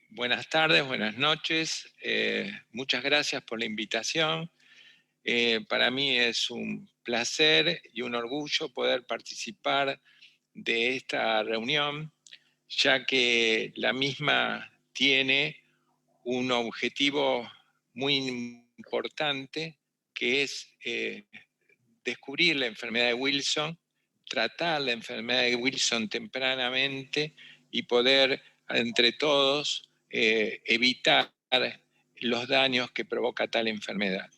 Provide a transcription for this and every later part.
Buenas tardes, buenas noches. Muchas gracias por la invitación. Para mí es un placer y un orgullo poder participar de esta reunión, ya que la misma tiene un objetivo muy importante, que es descubrir la enfermedad de Wilson, tratar la enfermedad de Wilson tempranamente y poder, entre todos, evitar los daños que provoca tal enfermedad.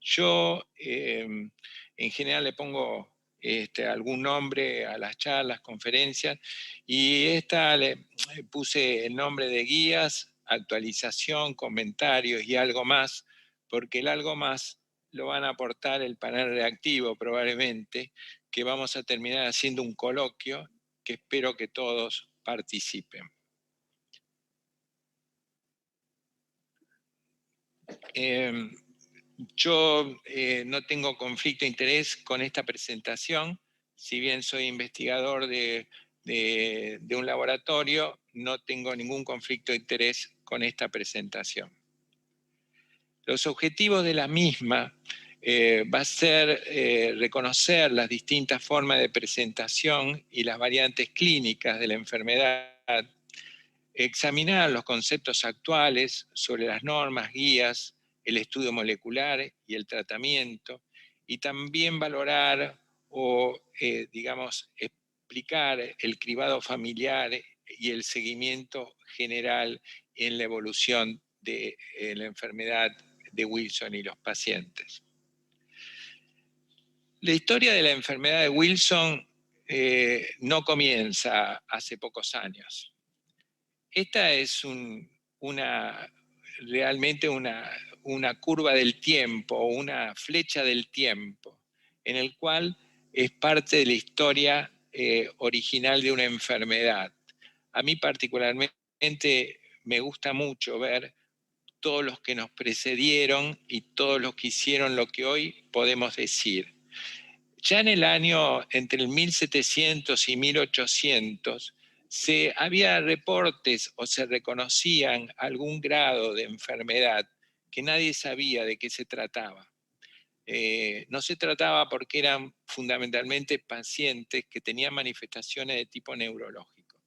Yo, en general, le pongo algún nombre a las charlas, conferencias, y esta le puse el nombre de guías, actualización, comentarios y algo más, porque el algo más lo van a aportar el panel reactivo probablemente, que vamos a terminar haciendo un coloquio que espero que todos participen. Yo no tengo conflicto de interés con esta presentación, si bien soy investigador de un laboratorio, no tengo ningún conflicto de interés con esta presentación. Los objetivos de la misma va a ser reconocer las distintas formas de presentación y las variantes clínicas de la enfermedad, examinar los conceptos actuales sobre las normas, guías, el estudio molecular y el tratamiento, y también valorar o, digamos, explicar el cribado familiar y el seguimiento general en la evolución de la enfermedad de Wilson y los pacientes. La historia de la enfermedad de Wilson no comienza hace pocos años. Esta es realmente una curva del tiempo, una flecha del tiempo, en el cual es parte de la historia original de una enfermedad. A mí particularmente me gusta mucho ver todos los que nos precedieron y todos los que hicieron lo que hoy podemos decir. Ya en el año entre el 1700 y 1800 había reportes o se reconocían algún grado de enfermedad que nadie sabía de qué se trataba. No se trataba porque eran fundamentalmente pacientes que tenían manifestaciones de tipo neurológico.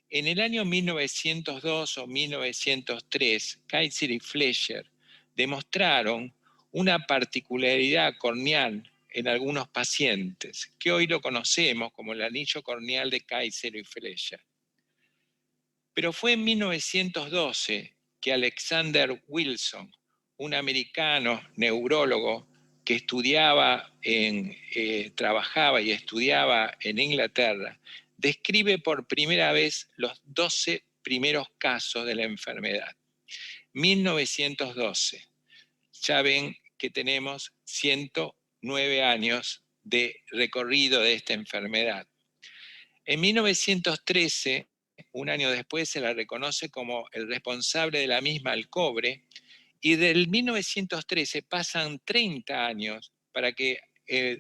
En el año 1902 o 1903, Kaiser y Fleischer demostraron una particularidad corneal en algunos pacientes, que hoy lo conocemos como el anillo corneal de Kaiser y Fleischer. Pero fue en 1912 que Alexander Wilson, un americano neurólogo que trabajaba y estudiaba en Inglaterra, describe por primera vez los 12 primeros casos de la enfermedad. 1912. Ya ven que tenemos 109 años de recorrido de esta enfermedad. En 1913, un año después, se la reconoce como el responsable de la misma al cobre, y del 1913 pasan 30 años para que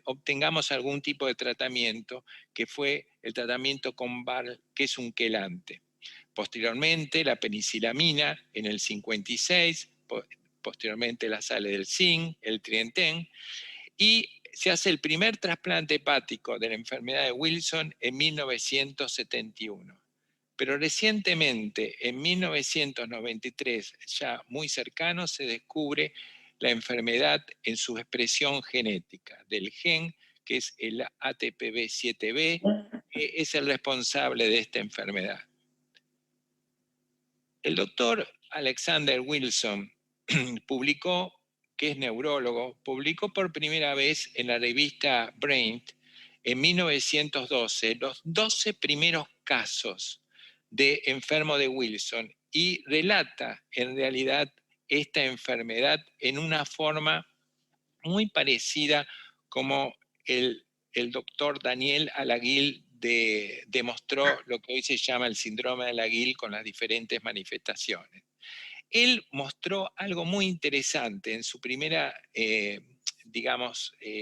obtengamos algún tipo de tratamiento, que fue el tratamiento con VAR, que es un quelante. Posteriormente, la penicilamina en el 56, posteriormente la sal del zinc, el Trienten, y se hace el primer trasplante hepático de la enfermedad de Wilson en 1971. Pero recientemente, en 1993, ya muy cercano, se descubre la enfermedad en su expresión genética del gen, que es el ATPB7B, que es el responsable de esta enfermedad. El doctor Alexander Wilson publicó, que es neurólogo, publicó por primera vez en la revista Brain en 1912 los 12 primeros casos de enfermo de Wilson y relata en realidad esta enfermedad en una forma muy parecida como el doctor Daniel Alaguil demostró lo que hoy se llama el síndrome de Alaguil con las diferentes manifestaciones. Él mostró algo muy interesante en su primera,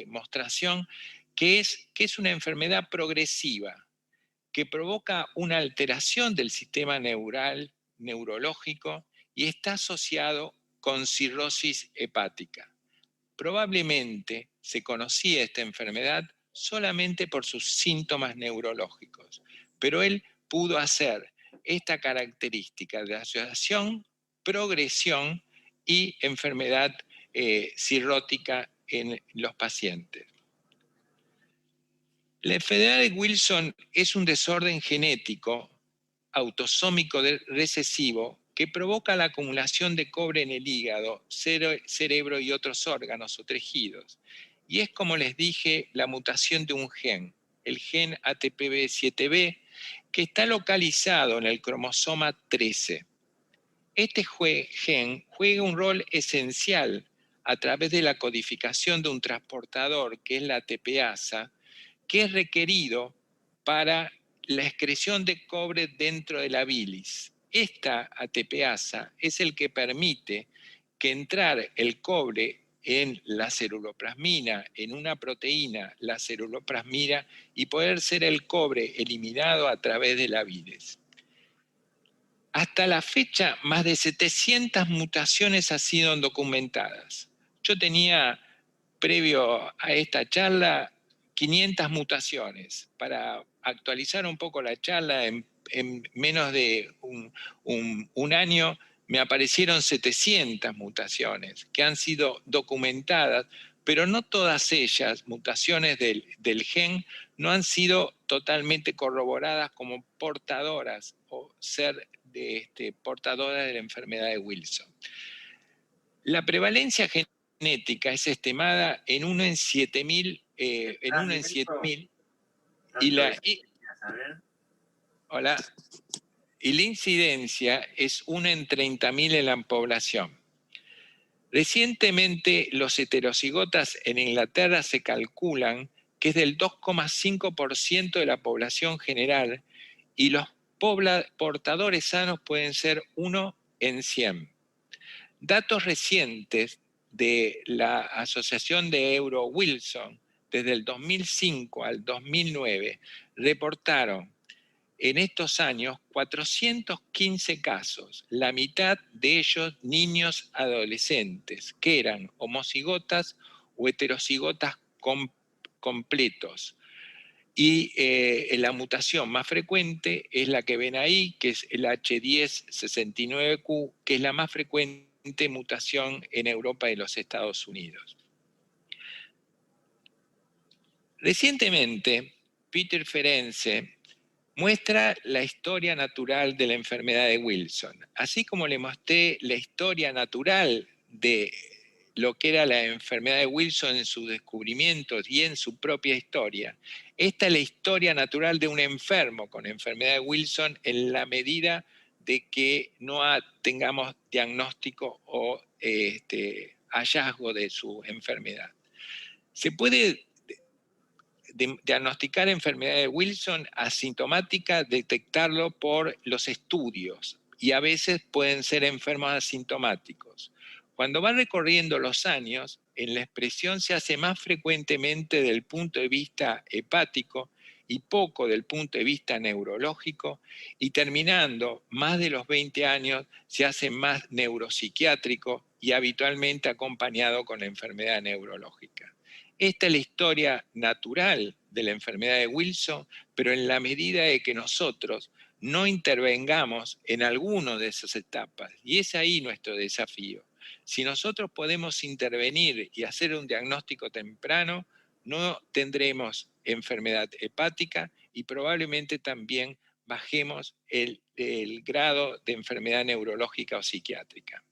mostración, que es una enfermedad progresiva. que provoca una alteración del sistema neural, neurológico, y está asociado con cirrosis hepática. Probablemente se conocía esta enfermedad solamente por sus síntomas neurológicos, pero él pudo hacer esta característica de asociación, progresión y enfermedad cirrótica en los pacientes. La enfermedad de Wilson es un desorden genético autosómico recesivo que provoca la acumulación de cobre en el hígado, cerebro y otros órganos o tejidos. Y es, como les dije, la mutación de un gen, el gen ATPB7B, que está localizado en el cromosoma 13. Este gen juega un rol esencial a través de la codificación de un transportador, que es la ATPasa, que es requerido para la excreción de cobre dentro de la bilis. Esta ATPasa es el que permite que entrar el cobre en la ceruloplasmina, en una proteína, la ceruloplasmina, y poder ser el cobre eliminado a través de la bilis. Hasta la fecha, más de 700 mutaciones han sido documentadas. Yo tenía, previo a esta charla, 500 mutaciones. Para actualizar un poco la charla, en menos de un año me aparecieron 700 mutaciones que han sido documentadas, pero no todas ellas, mutaciones del gen, no han sido totalmente corroboradas como portadoras o ser portadoras de la enfermedad de Wilson. La prevalencia genética es estimada en 1 en 7.000, y la incidencia es 1 en 30.000 en la población. Recientemente, los heterocigotas en Inglaterra se calculan que es del 2,5% de la población general, y los portadores sanos pueden ser 1 en 100. Datos recientes de la Asociación de Euro-Wilson, desde el 2005 al 2009, reportaron en estos años 415 casos, la mitad de ellos niños adolescentes, que eran homocigotas o heterocigotas completos. Y la mutación más frecuente es la que ven ahí, que es el H1069Q, que es la más frecuente mutación en Europa y los Estados Unidos. Recientemente, Peter Ferenczi muestra la historia natural de la enfermedad de Wilson. Así como le mostré la historia natural de lo que era la enfermedad de Wilson en sus descubrimientos y en su propia historia, esta es la historia natural de un enfermo con enfermedad de Wilson en la medida de que no tengamos diagnóstico o hallazgo de su enfermedad. Se puede diagnosticar enfermedad de Wilson asintomática, detectarlo por los estudios, y a veces pueden ser enfermos asintomáticos. Cuando van recorriendo los años, en la expresión se hace más frecuentemente desde el punto de vista hepático y poco del punto de vista neurológico, y terminando más de los 20 años se hace más neuropsiquiátrico y habitualmente acompañado con la enfermedad neurológica. Esta es la historia natural de la enfermedad de Wilson, pero en la medida de que nosotros no intervengamos en alguna de esas etapas, y es ahí nuestro desafío. Si nosotros podemos intervenir y hacer un diagnóstico temprano, no tendremos enfermedad hepática y probablemente también bajemos el grado de enfermedad neurológica o psiquiátrica.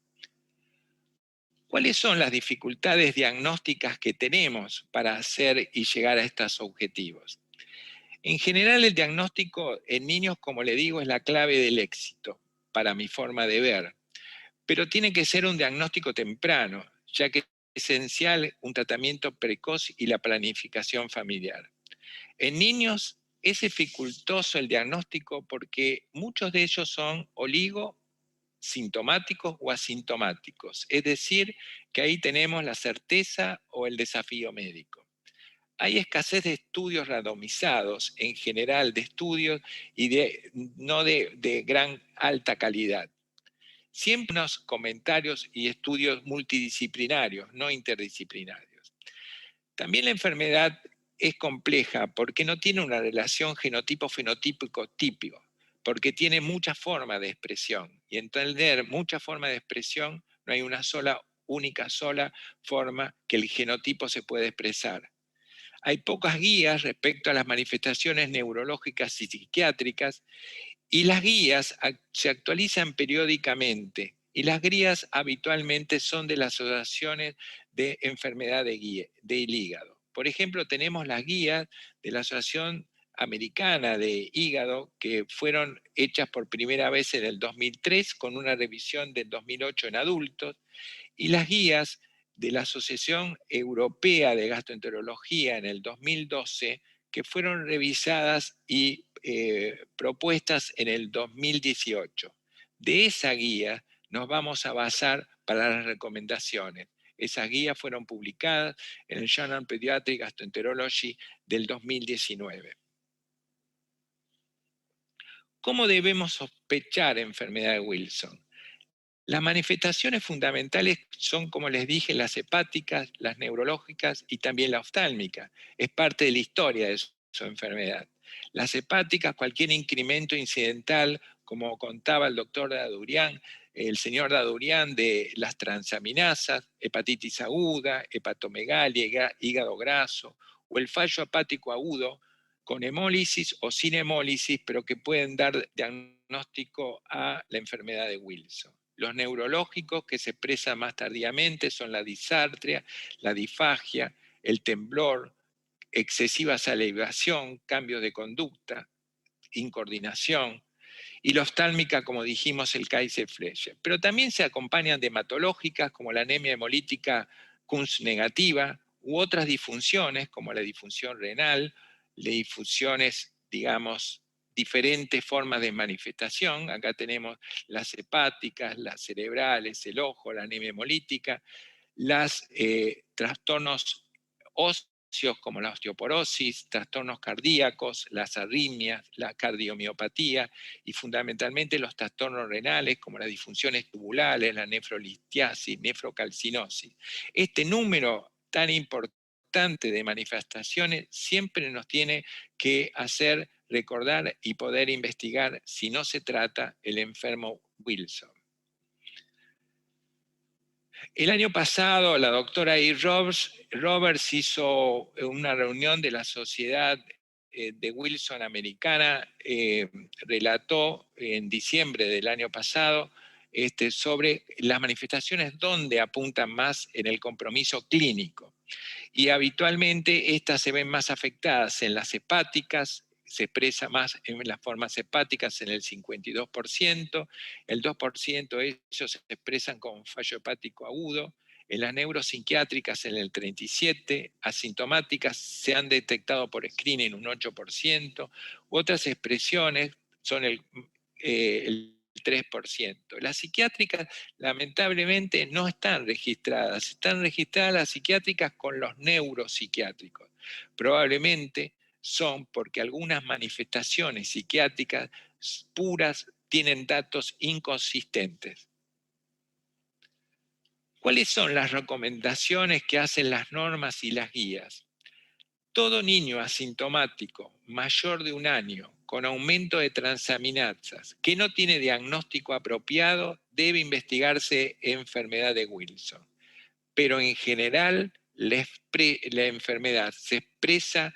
¿Cuáles son las dificultades diagnósticas que tenemos para hacer y llegar a estos objetivos? En general, el diagnóstico en niños, como le digo, es la clave del éxito, para mi forma de ver. Pero tiene que ser un diagnóstico temprano, ya que es esencial un tratamiento precoz y la planificación familiar. En niños es dificultoso el diagnóstico porque muchos de ellos son sintomáticos o asintomáticos, es decir, que ahí tenemos la certeza o el desafío médico. hay escasez de estudios randomizados, en general de estudios, y no de gran alta calidad. Siempre unos comentarios y estudios multidisciplinarios, no interdisciplinarios. También la enfermedad es compleja porque no tiene una relación genotipo-fenotípico típico, porque tiene muchas formas de expresión. Y entender muchas formas de expresión, no hay una única forma que el genotipo se puede expresar. Hay pocas guías respecto a las manifestaciones neurológicas y psiquiátricas, y las guías se actualizan periódicamente. Y las guías habitualmente son de las asociaciones de enfermedad del hígado. Por ejemplo, tenemos las guías de la Asociación Americana de Hígado, que fueron hechas por primera vez en el 2003, con una revisión del 2008 en adultos, y las guías de la Asociación Europea de Gastroenterología en el 2012, que fueron revisadas y propuestas en el 2018. De esa guía nos vamos a basar para las recomendaciones. Esas guías fueron publicadas en el Journal Pediatric Gastroenterology del 2019. ¿Cómo debemos sospechar enfermedad de Wilson? Las manifestaciones fundamentales son, como les dije, las hepáticas, las neurológicas y también la oftálmica. Es parte de la historia de su enfermedad. Las hepáticas, cualquier incremento incidental, como contaba el doctor Dadurian, el señor Dadurian, de las transaminasas, hepatitis aguda, hepatomegalia, hígado graso, o el fallo hepático agudo, con hemólisis o sin hemólisis, pero que pueden dar diagnóstico a la enfermedad de Wilson. Los neurológicos que se expresan más tardíamente son la disartria, la disfagia, el temblor, excesiva salivación, cambios de conducta, incoordinación, y la oftálmica, como dijimos, el Kaiser-Fleischer. Pero también se acompañan de hematológicas como la anemia hemolítica Kunz negativa u otras disfunciones como la disfunción renal, las disfunciones, digamos, diferentes formas de manifestación. Acá tenemos las hepáticas, las cerebrales, el ojo, la anemia hemolítica, las trastornos óseos como la osteoporosis, trastornos cardíacos, las arritmias, la cardiomiopatía y fundamentalmente los trastornos renales como las disfunciones tubulares, la nefrolitiasis, nefrocalcinosis. Este número tan importante de manifestaciones siempre nos tiene que hacer recordar y poder investigar si no se trata el enfermo Wilson. El año pasado la doctora E. Roberts hizo una reunión de la Sociedad de Wilson Americana, relató en diciembre del año pasado sobre las manifestaciones donde apuntan más en el compromiso clínico. Y habitualmente estas se ven más afectadas en las hepáticas, se expresa más en las formas hepáticas en el 52%, el 2% de ellos se expresan con fallo hepático agudo, en las neuropsiquiátricas en el 37%, asintomáticas se han detectado por screening un 8%, otras expresiones son el 3%. Las psiquiátricas lamentablemente no están registradas las psiquiátricas con los neuropsiquiátricos. Probablemente son porque algunas manifestaciones psiquiátricas puras tienen datos inconsistentes. ¿Cuáles son las recomendaciones que hacen las normas y las guías? Todo niño asintomático mayor de 1 año con aumento de transaminasas que no tiene diagnóstico apropiado debe investigarse enfermedad de Wilson. Pero en general la enfermedad se expresa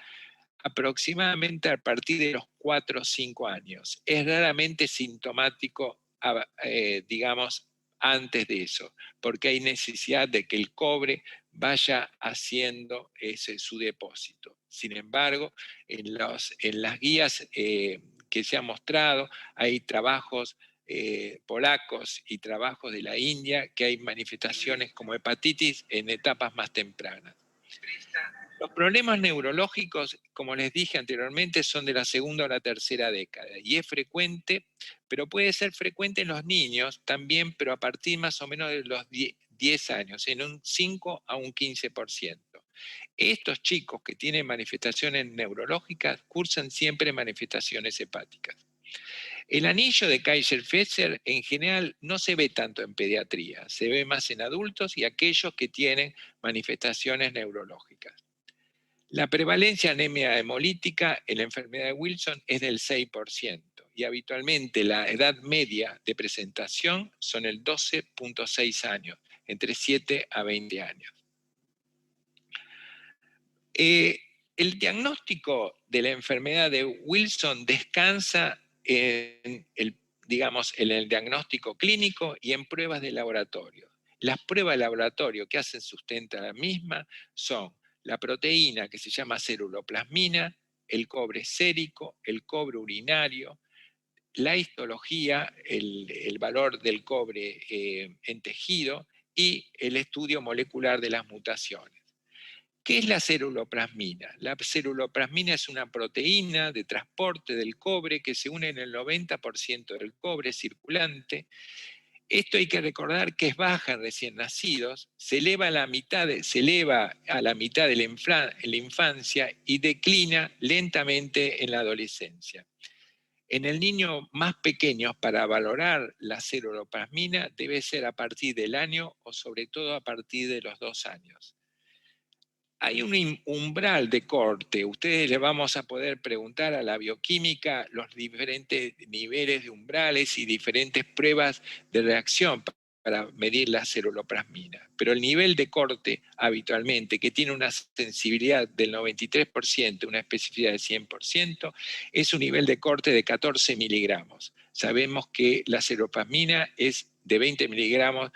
aproximadamente a partir de los 4 o 5 años. Es raramente sintomático, digamos, antes de eso, porque hay necesidad de que el cobre vaya haciendo su depósito. Sin embargo, en las guías que se han mostrado, hay trabajos polacos y trabajos de la India que hay manifestaciones como hepatitis en etapas más tempranas. Los problemas neurológicos, como les dije anteriormente, son de la segunda o la tercera década y es frecuente, pero puede ser frecuente en los niños también, pero a partir más o menos de los 10 años, en un 5 a un 15%. Estos chicos que tienen manifestaciones neurológicas cursan siempre manifestaciones hepáticas. El anillo de Kaiser-Fetzer en general no se ve tanto en pediatría, se ve más en adultos y aquellos que tienen manifestaciones neurológicas. La prevalencia de anemia hemolítica en la enfermedad de Wilson es del 6% y habitualmente la edad media de presentación son el 12.6 años, entre 7 a 20 años. El diagnóstico de la enfermedad de Wilson descansa en el diagnóstico clínico y en pruebas de laboratorio. Las pruebas de laboratorio que hacen sustenta la misma son la proteína que se llama ceruloplasmina, el cobre sérico, el cobre urinario, la histología, el valor del cobre en tejido y el estudio molecular de las mutaciones. ¿Qué es la ceruloplasmina? La ceruloplasmina es una proteína de transporte del cobre que se une en el 90% del cobre circulante. Esto hay que recordar que es baja en recién nacidos, se eleva a la mitad de la infancia y declina lentamente en la adolescencia. En el niño más pequeño, para valorar la ceruloplasmina, debe ser a partir del año o sobre todo a partir de los 2 años. Hay un umbral de corte. Ustedes le vamos a poder preguntar a la bioquímica los diferentes niveles de umbrales y diferentes pruebas de reacción para medir la ceruloplasmina. Pero el nivel de corte habitualmente, que tiene una sensibilidad del 93%, una especificidad del 100%, es un nivel de corte de 14 miligramos. Sabemos que la ceruloplasmina es de 20 miligramos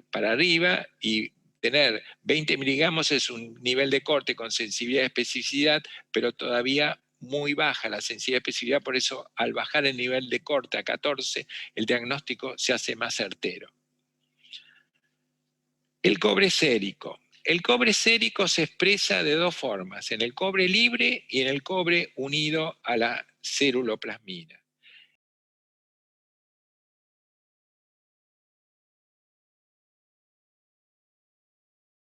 para arriba y tener 20 miligramos es un nivel de corte con sensibilidad y especificidad, pero todavía muy baja la sensibilidad y especificidad, por eso al bajar el nivel de corte a 14, el diagnóstico se hace más certero. El cobre sérico. El cobre sérico se expresa de dos formas, en el cobre libre y en el cobre unido a la ceruloplasmina.